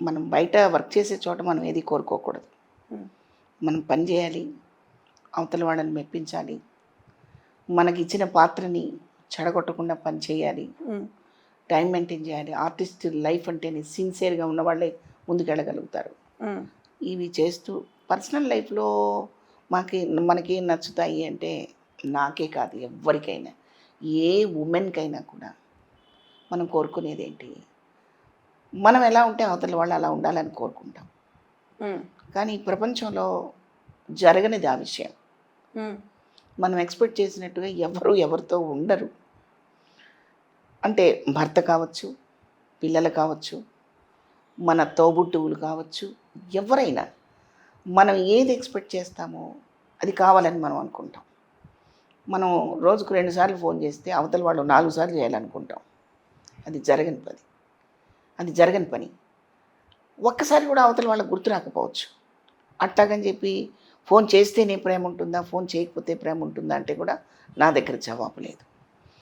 మనం బయట వర్క్ చేసే చోట మనం ఏది కోరుకోకూడదు. మనం పని చేయాలి, అవతల వాళ్ళని మెప్పించాలి, మనకిచ్చిన పాత్రని చెడగొట్టకుండా పని చేయాలి, టైం మెయింటైన్ చేయాలి. ఆర్టిస్ట్ లైఫ్ అంటేనే సిన్సియర్గా ఉన్న వాళ్ళే ముందుకెళ్ళగలుగుతారు. ఇవి చేస్తూ పర్సనల్ లైఫ్లో మనకి నచ్చుతాయి అంటే నాకే కాదు, ఎవరికైనా, ఏ ఉమెన్కైనా కూడా మనం కోరుకునేది ఏంటి, మనం ఎలా ఉంటే అవతల వాళ్ళు అలా ఉండాలని కోరుకుంటాం. కానీ ఈ ప్రపంచంలో జరగనిది ఆ విషయం. మనం ఎక్స్పెక్ట్ చేసినట్టుగా ఎవరితో ఉండరు. అంటే భర్త కావచ్చు, పిల్లలు కావచ్చు, మన తోబుట్టువులు కావచ్చు, ఎవరైనా మనం ఏది ఎక్స్పెక్ట్ చేస్తామో అది కావాలని మనం అనుకుంటాం. మనం రోజుకు 2 సార్లు ఫోన్ చేస్తే అవతల వాళ్ళు 4 సార్లు చేయాలనుకుంటాం. అది జరగని పని. ఒక్కసారి కూడా అవతల వాళ్ళకి గుర్తు రాకపోవచ్చు. అట్టాగని చెప్పి ఫోన్ చేస్తేనే ప్రేమ ఉంటుందా, ఫోన్ చేయకపోతే ప్రేమ ఉంటుందా అంటే కూడా నా దగ్గర జవాబు లేదు.